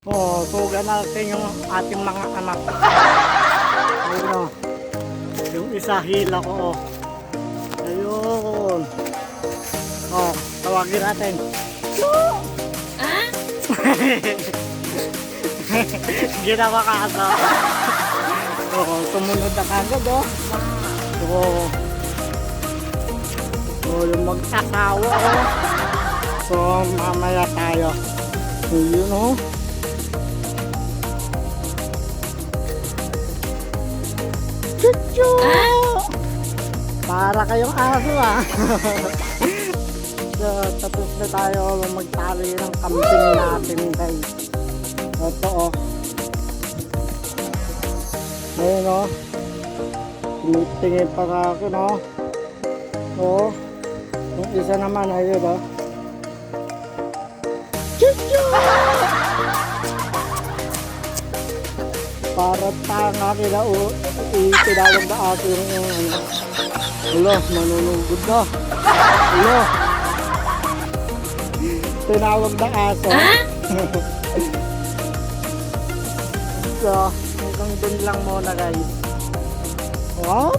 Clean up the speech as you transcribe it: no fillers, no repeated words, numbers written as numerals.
Suga natin yung ating mga anak. Ayun o. Yung isa hila ko o. Ayun. Tawagin natin. Ginawa ka agad. Sumunod na kagad o. Yung mag-asawa o. So mamaya tayo. Ayun o. Chuchu! Para kayong aso ah. So, tapos na tayo magtali ng kambing natin guys. Ito oh. Ayun oh. Tingin pa ka ako no. Oh. Yung isa naman ayun oh. Chuchu! Para tanga kila itinawag na ato yung ano. Ulo, manunugod na. Ulo. Tinawag na aso. So, hanggang dun lang muna guys. Oh.